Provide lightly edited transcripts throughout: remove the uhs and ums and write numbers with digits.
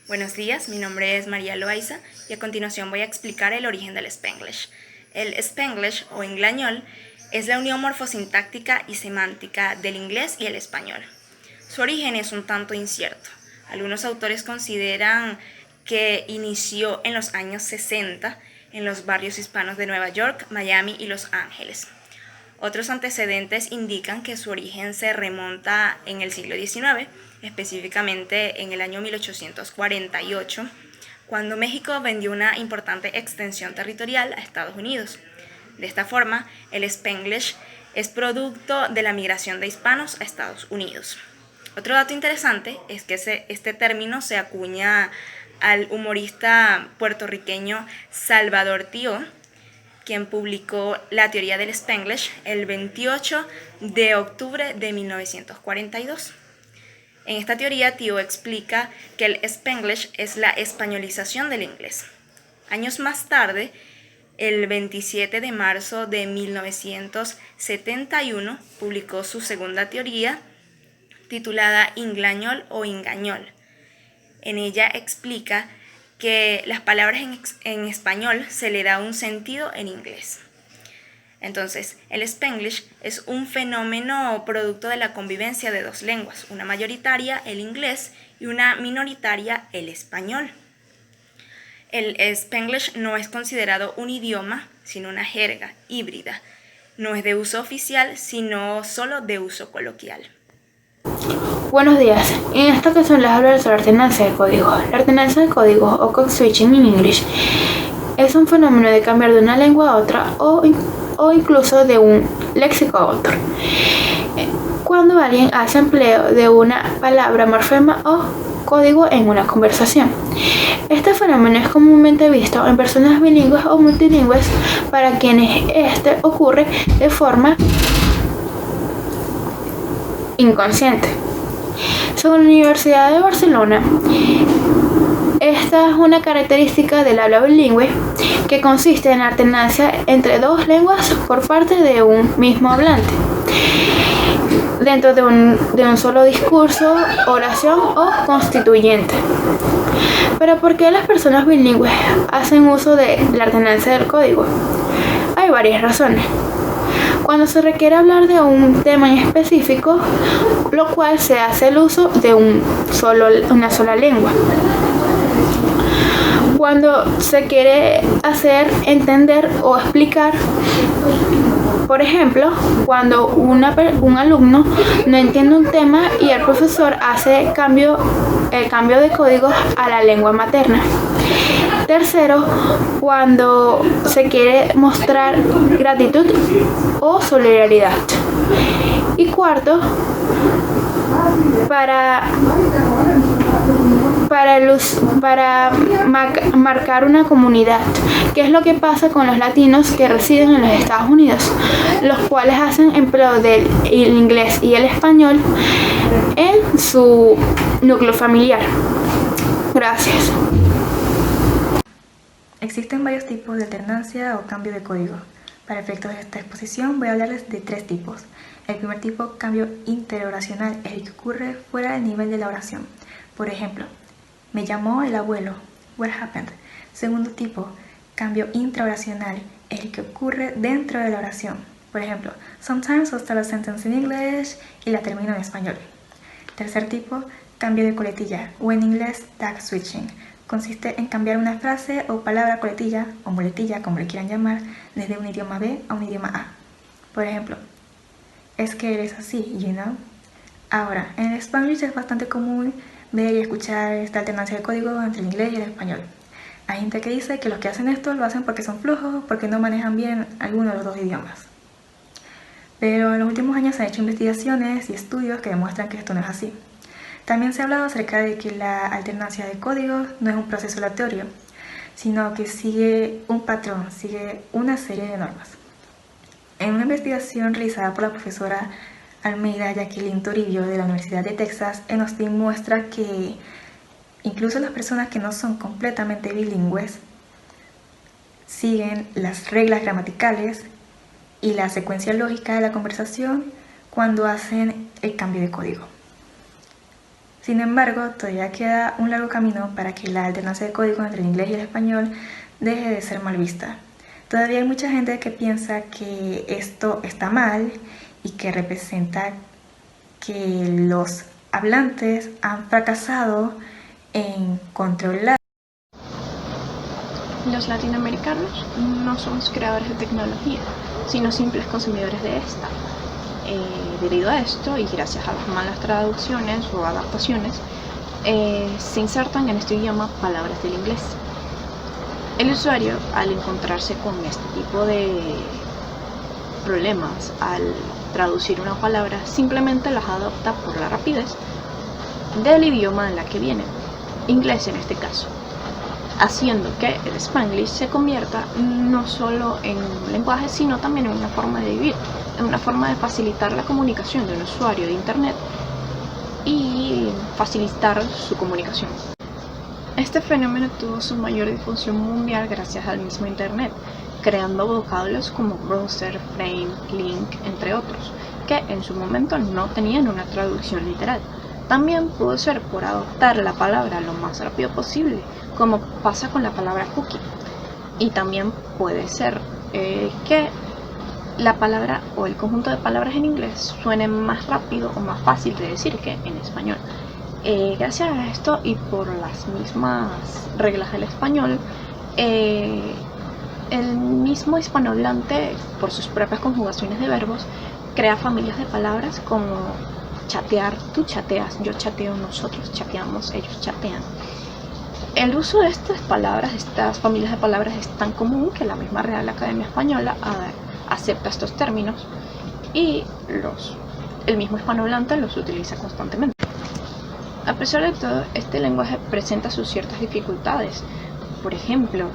Buenos días, mi nombre es María Loaiza y a continuación voy a explicar el origen del Spanglish. El Spanglish o inglañol es la unión morfosintáctica y semántica del inglés y el español. Su origen es un tanto incierto. Algunos autores consideran que inició en los años 60 en los barrios hispanos de Nueva York, Miami y Los Ángeles. Otros antecedentes indican que su origen se remonta en el siglo XIX, específicamente en el año 1848, cuando México vendió una importante extensión territorial a Estados Unidos. De esta forma, el Spanglish es producto de la migración de hispanos a Estados Unidos. Otro dato interesante es que este término se acuña al humorista puertorriqueño Salvador Tío, quien publicó la teoría del Spanglish el 28 de octubre de 1942. En esta teoría, Tío explica que el Spanglish es la españolización del inglés. Años más tarde, el 27 de marzo de 1971, publicó su segunda teoría, titulada Inglañol o Ingañol. En ella explica que las palabras en español se le da un sentido en inglés. Entonces, el Spanglish es un fenómeno producto de la convivencia de dos lenguas, una mayoritaria, el inglés, y una minoritaria, el español. El Spanglish no es considerado un idioma, sino una jerga híbrida. No es de uso oficial, sino solo de uso coloquial. Buenos días, en esta ocasión les hablaré sobre la alternancia de código. La alternancia de código o code switching en English es un fenómeno de cambiar de una lengua a otra o incluso de un léxico a otro. Cuando alguien hace empleo de una palabra, morfema o código en una conversación. Este fenómeno es comúnmente visto en personas bilingües o multilingües para quienes este ocurre de forma inconsciente. Según la Universidad de Barcelona, esta es una característica del habla bilingüe que consiste en la alternancia entre dos lenguas por parte de un mismo hablante, dentro de un solo discurso, oración o constituyente. Pero ¿por qué las personas bilingües hacen uso de la alternancia del código? Hay varias razones. Cuando se requiere hablar de un tema en específico, lo cual se hace el uso de una sola lengua. Cuando se quiere hacer entender o explicar, por ejemplo, cuando un alumno no entiende un tema y el profesor hace el cambio de códigos a la lengua materna. Tercero, cuando se quiere mostrar gratitud o solidaridad. Y cuarto, para marcar una comunidad, que es lo que pasa con los latinos que residen en los Estados Unidos, los cuales hacen empleo del inglés y el español en su núcleo familiar. Gracias. Existen varios tipos de alternancia o cambio de código. Para efectos de esta exposición voy a hablarles de tres tipos. El primer tipo, cambio interoracional, es el que ocurre fuera del nivel de la oración. Por ejemplo, me llamó el abuelo. What happened? Segundo tipo, cambio intraoracional, es el que ocurre dentro de la oración. Por ejemplo, sometimes I'll start a sentence in English y la termino en español. Tercer tipo, cambio de coletilla, o en inglés, tag switching. Consiste en cambiar una frase o palabra coletilla o muletilla, como le quieran llamar, desde un idioma B a un idioma A. Por ejemplo, es que eres así, you know. Ahora, en el Spanglish es bastante común ver y escuchar esta alternancia de código entre el inglés y el español. Hay gente que dice que los que hacen esto lo hacen porque son flojos, porque no manejan bien alguno de los dos idiomas. Pero en los últimos años se han hecho investigaciones y estudios que demuestran que esto no es así. También se ha hablado acerca de que la alternancia de códigos no es un proceso aleatorio, sino que sigue un patrón, sigue una serie de normas. En una investigación realizada por la profesora Almeida Jacqueline Toribio de la Universidad de Texas, en Austin, muestra que incluso las personas que no son completamente bilingües siguen las reglas gramaticales y la secuencia lógica de la conversación cuando hacen el cambio de código. Sin embargo, todavía queda un largo camino para que la alternancia de código entre el inglés y el español deje de ser mal vista. Todavía hay mucha gente que piensa que esto está mal y que representa que los hablantes han fracasado en controlar. Los latinoamericanos no somos creadores de tecnología, sino simples consumidores de esta. Debido a esto, y gracias a las malas traducciones o adaptaciones, se insertan en este idioma palabras del inglés. El usuario, al encontrarse con este tipo de problemas al traducir una palabra, simplemente las adopta por la rapidez del idioma en la que viene, inglés en este caso, haciendo que el Spanglish se convierta no solo en un lenguaje, sino también en una forma de vivir, en una forma de facilitar la comunicación de un usuario de internet y facilitar su comunicación. Este fenómeno tuvo su mayor difusión mundial gracias al mismo internet, creando vocablos como browser, frame, link, entre otros, que en su momento no tenían una traducción literal. También pudo ser por adoptar la palabra lo más rápido posible, como pasa con la palabra cookie. Y también puede ser que la palabra o el conjunto de palabras en inglés suene más rápido o más fácil de decir que en español. Gracias a esto y por las mismas reglas del español, el mismo hispanohablante, por sus propias conjugaciones de verbos, crea familias de palabras como chatear, tú chateas, yo chateo, nosotros chateamos, ellos chatean. El uso de estas palabras, estas familias de palabras, es tan común que la misma Real Academia Española acepta estos términos y el mismo hispanohablante los utiliza constantemente. A pesar de todo, este lenguaje presenta sus ciertas dificultades. Por ejemplo,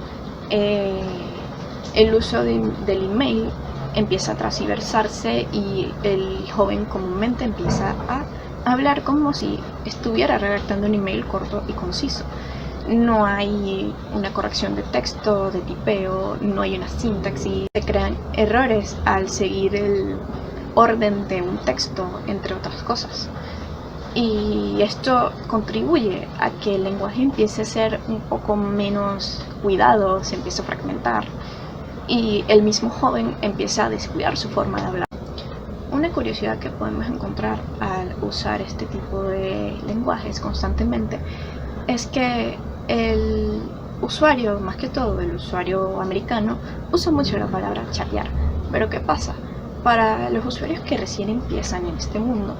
el uso del email empieza a transversarse y el joven comúnmente empieza a hablar como si estuviera redactando un email corto y conciso. No hay una corrección de texto, de tipeo, no hay una sintaxis, se crean errores al seguir el orden de un texto, entre otras cosas. Y esto contribuye a que el lenguaje empiece a ser un poco menos cuidado, se empieza a fragmentar y el mismo joven empieza a descuidar su forma de hablar. Una curiosidad que podemos encontrar al usar este tipo de lenguajes constantemente es que el usuario, más que todo el usuario americano, usa mucho la palabra chatear. Pero ¿qué pasa? Para los usuarios que recién empiezan en este mundo,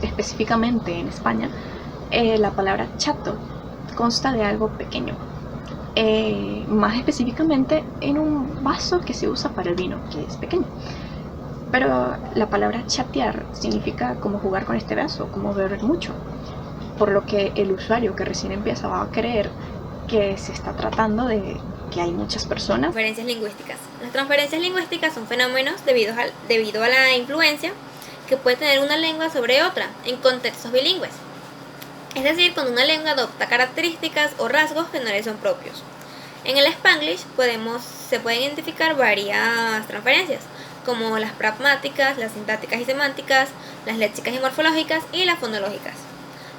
específicamente en España, la palabra chato consta de algo pequeño, más específicamente en un vaso que se usa para el vino, que es pequeño. Pero la palabra chatear significa como jugar con este vaso, como beber mucho, por lo que el usuario que recién empieza va a creer que se está tratando de que hay muchas personas. Transferencias lingüísticas. Las transferencias lingüísticas son fenómenos debido a la influencia que puede tener una lengua sobre otra en contextos bilingües. Es decir, cuando una lengua adopta características o rasgos que no le son propios. En el Spanglish se pueden identificar varias transferencias, como las pragmáticas, las sintácticas y semánticas, las léxicas y morfológicas y las fonológicas.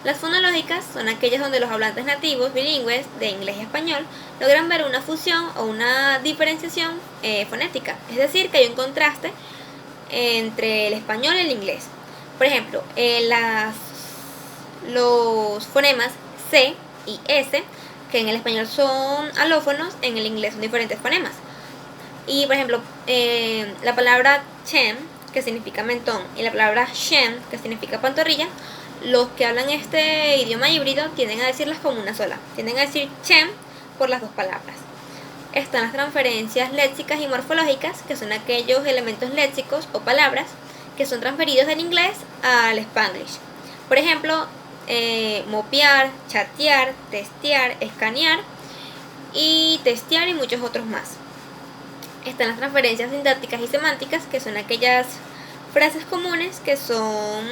Las fonológicas son aquellas donde los hablantes nativos bilingües de inglés y español logran ver una fusión o una diferenciación fonética, es decir, que hay un contraste entre el español y el inglés. Por ejemplo, los fonemas C y S, que en el español son alófonos, en el inglés son diferentes fonemas. Y por ejemplo, la palabra chem, que significa mentón, y la palabra shem, que significa pantorrilla, los que hablan este idioma híbrido tienden a decirlas como una sola, tienden a decir chem por las dos palabras. Están las transferencias léxicas y morfológicas, que son aquellos elementos léxicos o palabras que son transferidos del inglés al Spanglish. Por ejemplo, mopear, chatear, testear, escanear y testear y muchos otros más. Están las transferencias sintácticas y semánticas, que son aquellas frases comunes que son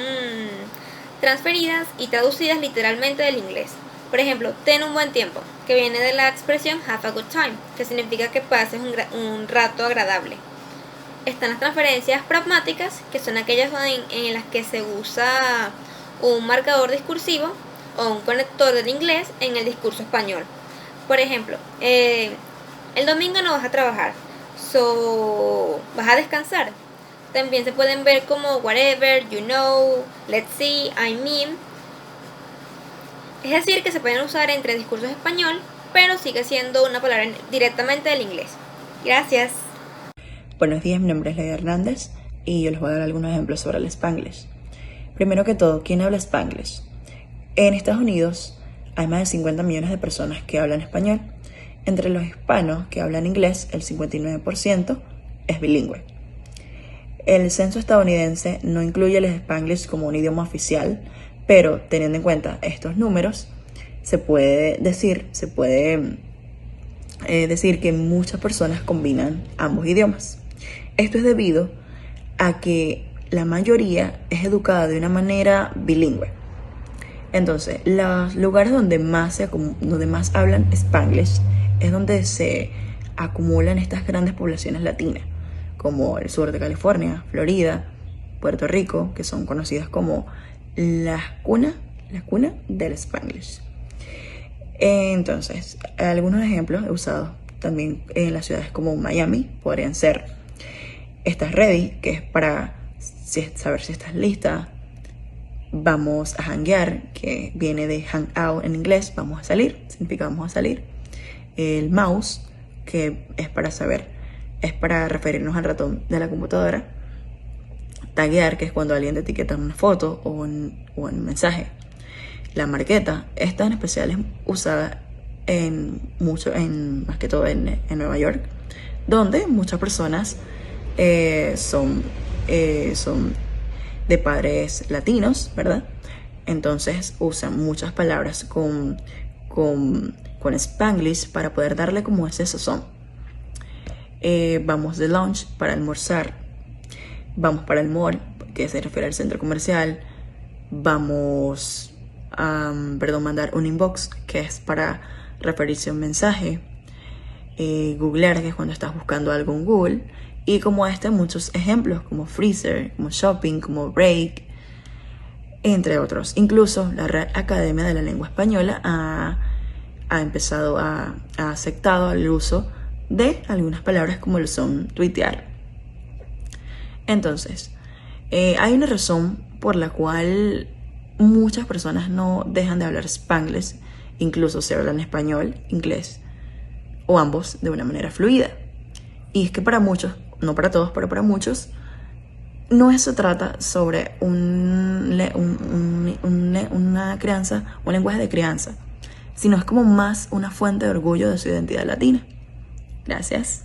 transferidas y traducidas literalmente del inglés. Por ejemplo, ten un buen tiempo, que viene de la expresión have a good time, que significa que pases un rato agradable. Están las transferencias pragmáticas, que son aquellas en las que se usa un marcador discursivo o un conector del inglés en el discurso español. Por ejemplo, el domingo no vas a trabajar, so vas a descansar. También se pueden ver como whatever, you know, let's see, I mean. Es decir, que se pueden usar entre discursos español, pero sigue siendo una palabra directamente del inglés. Gracias. Buenos días, mi nombre es Lady Hernández y yo les voy a dar algunos ejemplos sobre el Spanglish. Primero que todo, ¿quién habla Spanglish? En Estados Unidos hay más de 50 millones de personas que hablan español. Entre los hispanos que hablan inglés, el 59% es bilingüe. El censo estadounidense no incluye el Spanglish como un idioma oficial, pero teniendo en cuenta estos números, se puede decir que muchas personas combinan ambos idiomas. Esto es debido a que la mayoría es educada de una manera bilingüe. Entonces, los lugares donde más hablan Spanglish es donde se acumulan estas grandes poblaciones latinas, como el sur de California, Florida, Puerto Rico, que son conocidas como la cuna del Spanglish. Entonces, algunos ejemplos usados también en las ciudades como Miami podrían ser: ¿estás ready?, que es para saber si estás lista. Vamos a hanguear, que viene de hang out en inglés, vamos a salir, significa vamos a salir. El mouse, que es para referirnos al ratón de la computadora. Taguear, que es cuando alguien te etiqueta en una foto o en un mensaje. La marqueta, esta en especial es usada más que todo en Nueva York, donde muchas personas son de padres latinos, ¿verdad? Entonces usan muchas palabras con Spanglish para poder darle como ese sazón. Vamos de lunch, para almorzar. Vamos para el mall, que se refiere al centro comercial. Vamos a mandar un inbox, que es para referirse a un mensaje. Googlear, que es cuando estás buscando algo en Google. Y como muchos ejemplos, como freezer, como shopping, como break, entre otros. Incluso la Real Academia de la Lengua Española ha aceptado el uso de algunas palabras como lo son tuitear. Entonces, hay una razón por la cual muchas personas no dejan de hablar Spanglish, incluso se hablan español, inglés o ambos de una manera fluida. Y es que para muchos, no para todos, pero para muchos, no se trata sobre una crianza, un lenguaje de crianza, sino es como más una fuente de orgullo de su identidad latina. Gracias.